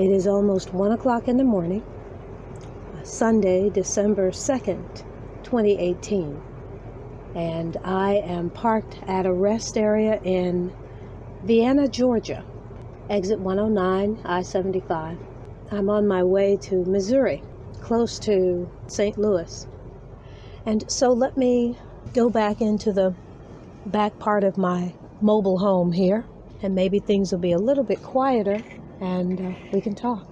It is almost 1 o'clock in the morning, Sunday, December 2nd, 2018, and I am parked at a rest area in Vienna, Georgia, exit 109, I-75. I'm on my way to Missouri, close to St. Louis. And so let me go back into the back part of my mobile home here, and maybe things will be a little bit quieter and we can talk.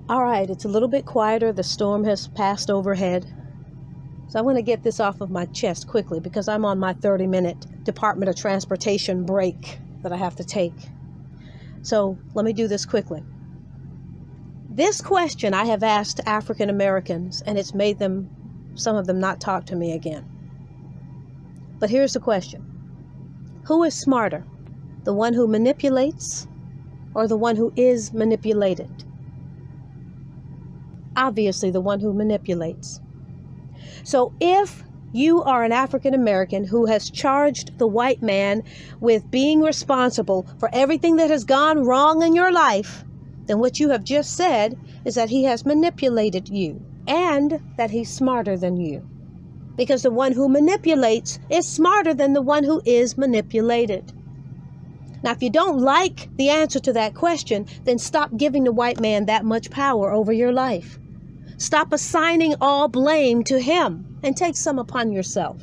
All right, it's a little bit quieter. The storm has passed overhead. So I want to get this off of my chest quickly because I'm on my 30-minute Department of Transportation break that I have to take. So let me do this quickly. This question I have asked African Americans, and it's made some of them not talk to me again. But here's the question. Who is smarter, the one who manipulates or the one who is manipulated? Obviously, the one who manipulates. So if you are an African American who has charged the white man with being responsible for everything that has gone wrong in your life, then what you have just said is that he has manipulated you and that he's smarter than you. Because the one who manipulates is smarter than the one who is manipulated. Now, if you don't like the answer to that question, then stop giving the white man that much power over your life. Stop assigning all blame to him and take some upon yourself.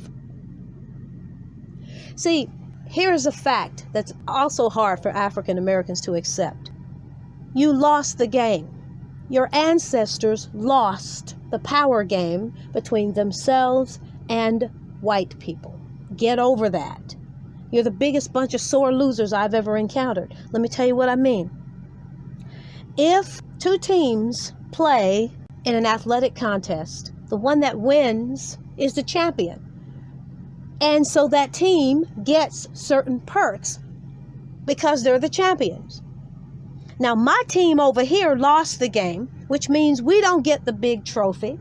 See, here's a fact that's also hard for African Americans to accept. You lost the game. Your ancestors lost the power game between themselves and white people. Get over that. You're the biggest bunch of sore losers I've ever encountered. Let me tell you what I mean. If two teams play in an athletic contest, the one that wins is the champion. And so that team gets certain perks because they're the champions. Now, my team over here lost the game, which means we don't get the big trophy.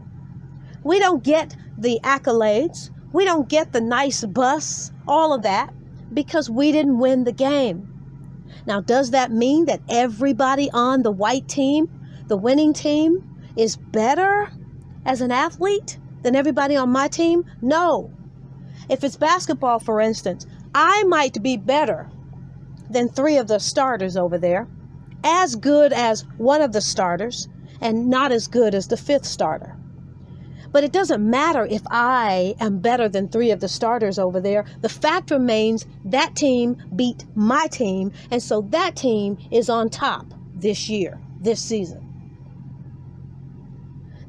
We don't get the accolades. We don't get the nice bus, all of that, because we didn't win the game. Now, does that mean that everybody on the white team, the winning team, is better as an athlete than everybody on my team? No. If it's basketball, for instance, I might be better than 3 of the starters over there, as good as one of the starters, and not as good as the 5th starter. But it doesn't matter if I am better than 3 of the starters over there. The fact remains that team beat my team, and so that team is on top this year, this season.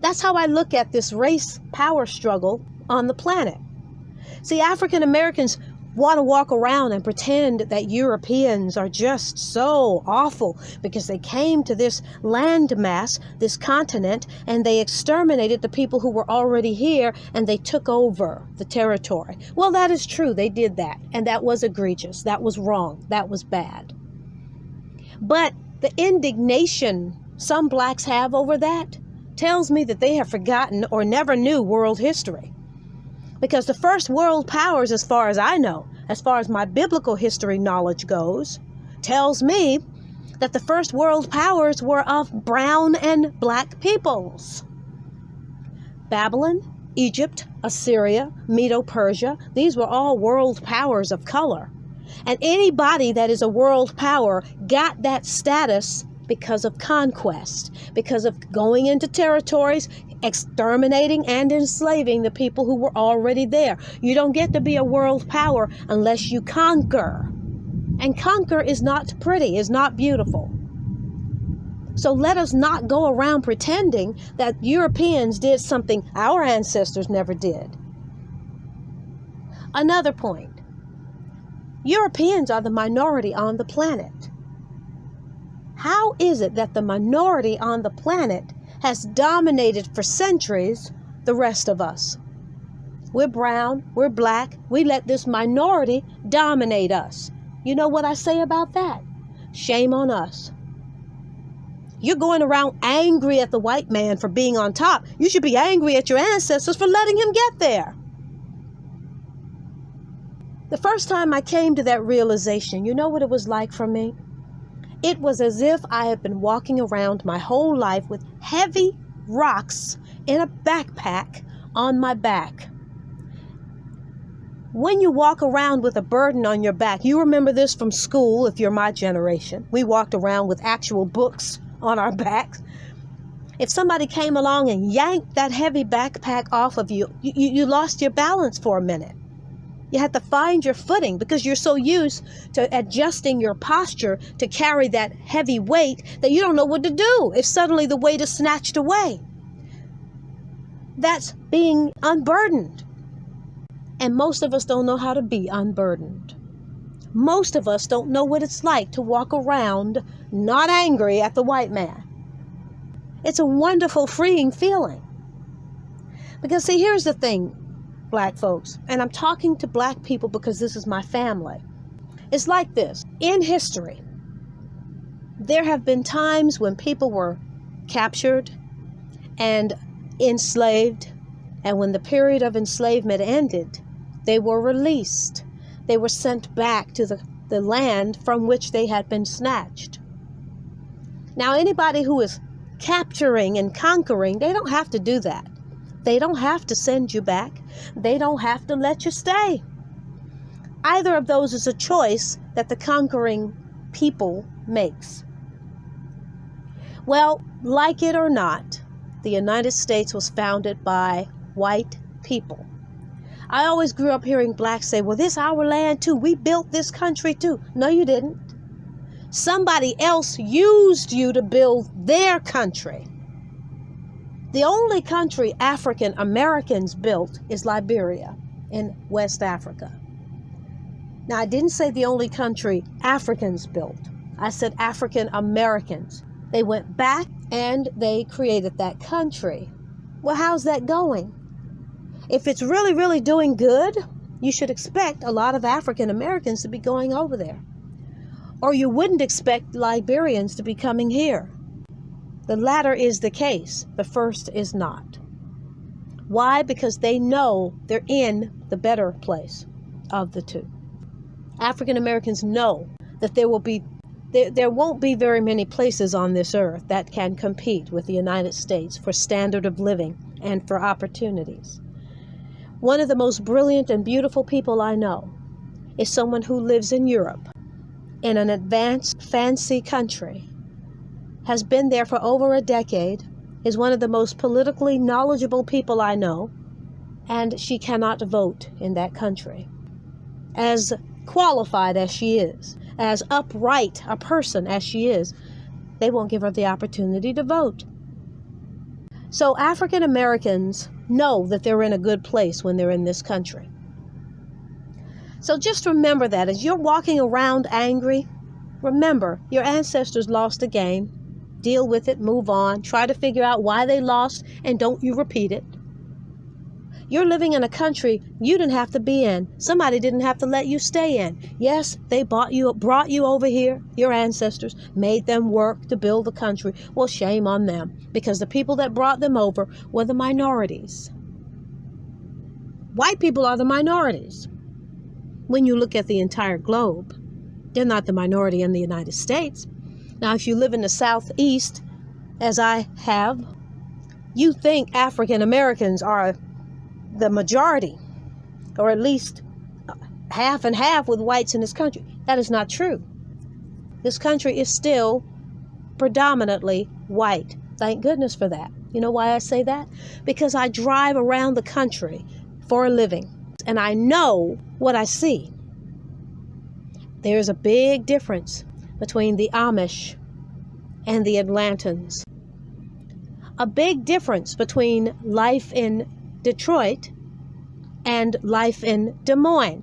That's how I look at this race power struggle on the planet. See, African Americans want to walk around and pretend that Europeans are just so awful because they came to this landmass, this continent, and they exterminated the people who were already here and they took over the territory. Well, that is true. They did that. And that was egregious. That was wrong. That was bad. But the indignation some blacks have over that tells me that they have forgotten or never knew world history. Because the first world powers, as far as I know, as far as my biblical history knowledge goes, tells me that the first world powers were of brown and black peoples. Babylon, Egypt, Assyria, Medo-Persia, these were all world powers of color. And anybody that is a world power got that status because of conquest, because of going into territories, exterminating and enslaving the people who were already there. You don't get to be a world power unless you conquer. And conquer is not pretty, is not beautiful. So let us not go around pretending that Europeans did something our ancestors never did. Another point. Europeans are the minority on the planet. How is it that the minority on the planet has dominated for centuries the rest of us? We're brown, we're black, we let this minority dominate us. You know what I say about that? Shame on us. You're going around angry at the white man for being on top. You should be angry at your ancestors for letting him get there. The first time I came to that realization, you know what it was like for me? It was as if I had been walking around my whole life with heavy rocks in a backpack on my back. When you walk around with a burden on your back, you remember this from school if you're my generation. We walked around with actual books on our backs. If somebody came along and yanked that heavy backpack off of you, you lost your balance for a minute. You had to find your footing because you're so used to adjusting your posture to carry that heavy weight that you don't know what to do if suddenly the weight is snatched away. That's being unburdened. And most of us don't know how to be unburdened. Most of us don't know what it's like to walk around not angry at the white man. It's a wonderful, freeing feeling. Because see, here's the thing, Black folks, and I'm talking to Black people because this is my family. It's like this. In history, there have been times when people were captured and enslaved, and when the period of enslavement ended, they were released. They were sent back to the land from which they had been snatched. Now, anybody who is capturing and conquering, they don't have to do that. They don't have to send you back. They don't have to let you stay. Either of those is a choice that the conquering people makes. Well, like it or not, the United States was founded by white people. I always grew up hearing Blacks say, well, this is our land too. We built this country too. No, you didn't. Somebody else used you to build their country. The only country African Americans built is Liberia in West Africa. Now, I didn't say the only country Africans built. I said African Americans. They went back and they created that country. Well, how's that going? If it's really, really doing good, you should expect a lot of African Americans to be going over there. Or you wouldn't expect Liberians to be coming here. The latter is the case. The first is not. Why? Because they know they're in the better place of the two. African Americans know that there won't be very many places on this earth that can compete with the United States for standard of living and for opportunities. One of the most brilliant and beautiful people I know is someone who lives in Europe, in an advanced, fancy country, has been there for over a decade, is one of the most politically knowledgeable people I know, and she cannot vote in that country. As qualified as she is, as upright a person as she is, they won't give her the opportunity to vote. So African Americans know that they're in a good place when they're in this country. So just remember that as you're walking around angry, remember your ancestors lost a game. Deal with it, move on, try to figure out why they lost, and don't you repeat it. You're living in a country you didn't have to be in. Somebody didn't have to let you stay in. Yes, they brought you over here. Your ancestors made them work to build the country. Well, shame on them, because the people that brought them over were the minorities. White people are the minorities. When you look at the entire globe, they're not the minority in the United States. Now, if you live in the Southeast, as I have, you think African Americans are the majority, or at least half and half with whites in this country. That is not true. This country is still predominantly white. Thank goodness for that. You know why I say that? Because I drive around the country for a living, and I know what I see. There's a big difference between the Amish and the Atlantans. A big difference between life in Detroit and life in Des Moines.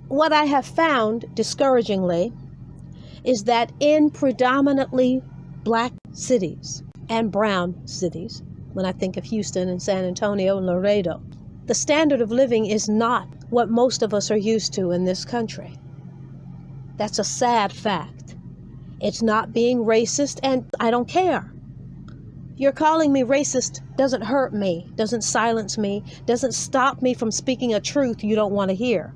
What I have found, discouragingly, is that in predominantly black cities and brown cities, when I think of Houston and San Antonio and Laredo, the standard of living is not what most of us are used to in this country. That's a sad fact. It's not being racist, and I don't care. Your calling me racist doesn't hurt me, doesn't silence me, doesn't stop me from speaking a truth you don't want to hear.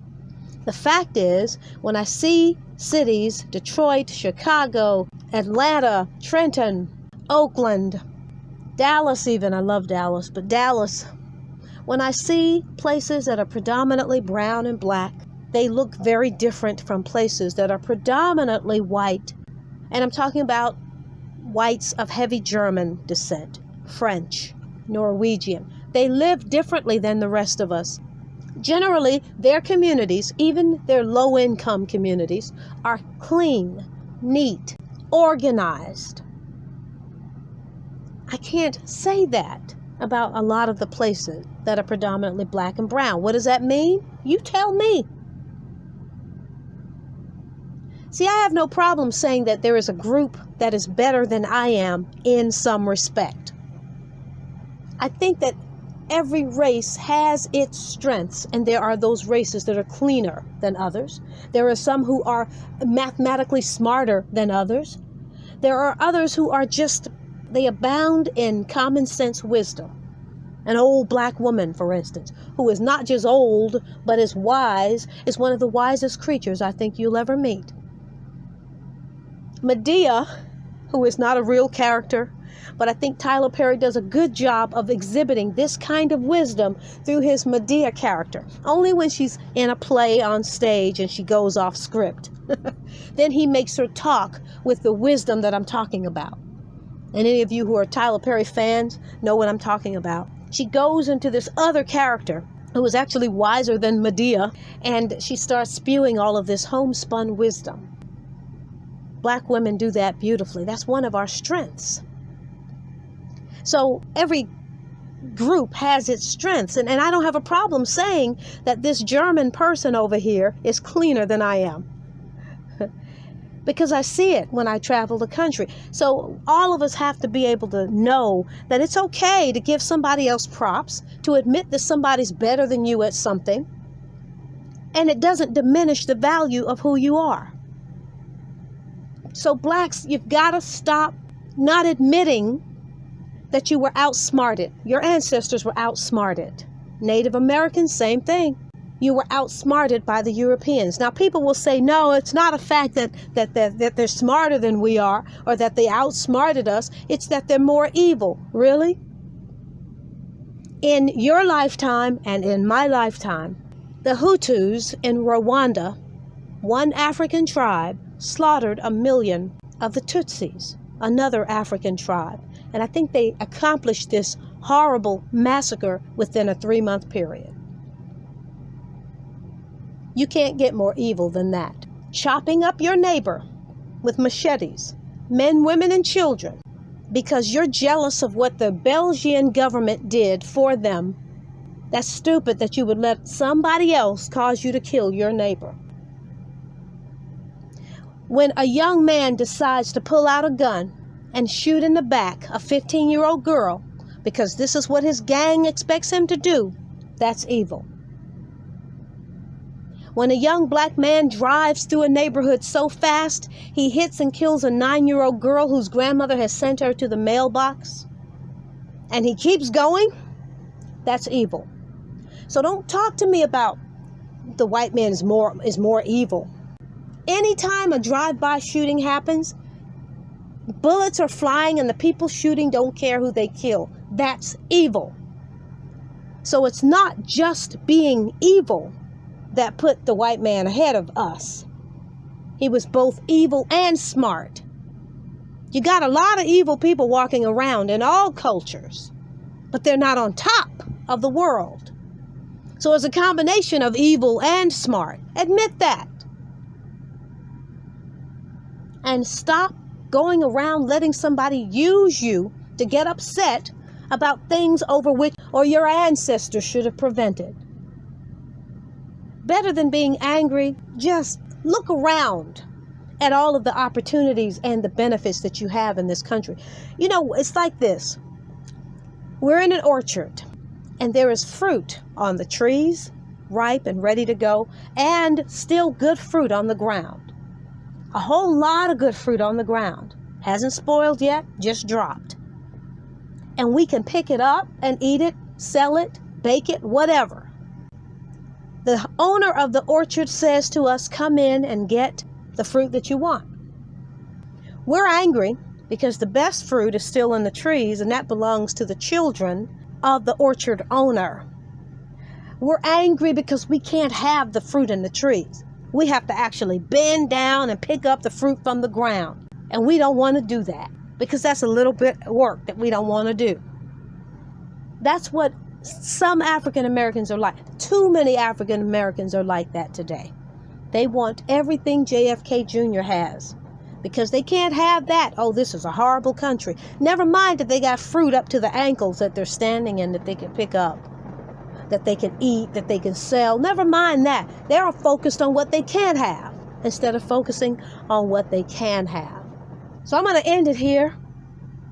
The fact is, when I see cities, Detroit, Chicago, Atlanta, Trenton, Oakland, Dallas even, I love Dallas, but Dallas, when I see places that are predominantly brown and black, they look very different from places that are predominantly white. And I'm talking about whites of heavy German descent, French, Norwegian. They live differently than the rest of us. Generally, their communities, even their low-income communities, are clean, neat, organized. I can't say that about a lot of the places that are predominantly black and brown. What does that mean? You tell me. See, I have no problem saying that there is a group that is better than I am in some respect. I think that every race has its strengths, and there are those races that are cleaner than others. There are some who are mathematically smarter than others. There are others who are just, they abound in common sense wisdom. An old black woman, for instance, who is not just old, but is wise, is one of the wisest creatures I think you'll ever meet. Medea, who is not a real character, but I think Tyler Perry does a good job of exhibiting this kind of wisdom through his Medea character. Only when she's in a play on stage and she goes off script. Then he makes her talk with the wisdom that I'm talking about. And any of you who are Tyler Perry fans know what I'm talking about. She goes into this other character who is actually wiser than Medea, and she starts spewing all of this homespun wisdom. Black women do that beautifully. That's one of our strengths. So every group has its strengths, and I don't have a problem saying that this German person over here is cleaner than I am. Because I see it when I travel the country. So all of us have to be able to know that it's okay to give somebody else props, to admit that somebody's better than you at something, and it doesn't diminish the value of who you are. So blacks, you've got to stop not admitting that you were outsmarted. Your ancestors were outsmarted. Native Americans, same thing. You were outsmarted by the Europeans. Now, people will say, no, it's not a fact that they're smarter than we are, or that they outsmarted us. It's that they're more evil. Really? In your lifetime and in my lifetime, the Hutus in Rwanda, one African tribe, slaughtered 1 million of the Tutsis, another African tribe. And I think they accomplished this horrible massacre within a 3-month period. You can't get more evil than that. Chopping up your neighbor with machetes, men, women, and children, because you're jealous of what the Belgian government did for them. That's stupid that you would let somebody else cause you to kill your neighbor. When a young man decides to pull out a gun and shoot in the back a 15-year-old girl because this is what his gang expects him to do, that's evil. When a young black man drives through a neighborhood so fast, he hits and kills a 9-year-old girl whose grandmother has sent her to the mailbox, and he keeps going, that's evil. So don't talk to me about the white man is more evil. Anytime a drive-by shooting happens, bullets are flying and the people shooting don't care who they kill. That's evil. So it's not just being evil that put the white man ahead of us. He was both evil and smart. You got a lot of evil people walking around in all cultures, but they're not on top of the world. So it's a combination of evil and smart. Admit that. And stop going around letting somebody use you to get upset about things over which or your ancestors should have prevented. Better than being angry, just look around at all of the opportunities and the benefits that you have in this country. You know, it's like this. We're in an orchard, and there is fruit on the trees, ripe and ready to go, and still good fruit on the ground. A whole lot of good fruit on the ground. Hasn't spoiled yet, just dropped. And we can pick it up and eat it, sell it, bake it, whatever. The owner of the orchard says to us, come in and get the fruit that you want. We're angry because the best fruit is still in the trees, and that belongs to the children of the orchard owner. We're angry because we can't have the fruit in the trees. We have to actually bend down and pick up the fruit from the ground. And we don't want to do that because that's a little bit of work that we don't want to do. That's what some African Americans are like. Too many African Americans are like that today. They want everything JFK Jr. has because they can't have that. Oh, this is a horrible country. Never mind that they got fruit up to the ankles that they're standing in that they can pick up, that they can eat, that they can sell. Never mind that. They're focused on what they can't have instead of focusing on what they can have. So I'm going to end it here.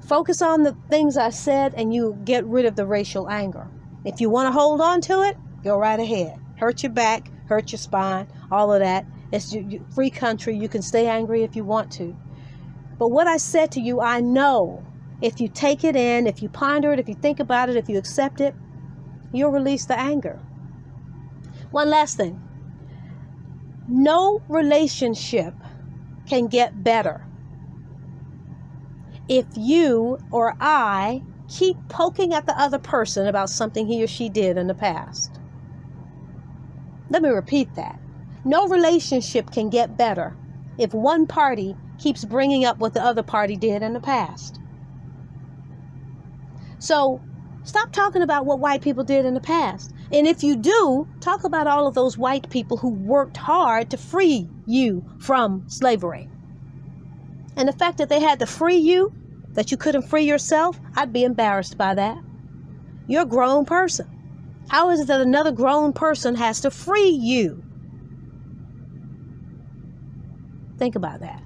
Focus on the things I said and you get rid of the racial anger. If you want to hold on to it, go right ahead. Hurt your back, hurt your spine, all of that. It's free country. You can stay angry if you want to. But what I said to you, I know if you take it in, if you ponder it, if you think about it, if you accept it, you'll release the anger. One last thing. No relationship can get better if you or I keep poking at the other person about something he or she did in the past. Let me repeat that. No relationship can get better if one party keeps bringing up what the other party did in the past. So stop talking about what white people did in the past. And if you do, talk about all of those white people who worked hard to free you from slavery. And the fact that they had to free you, that you couldn't free yourself, I'd be embarrassed by that. You're a grown person. How is it that another grown person has to free you? Think about that.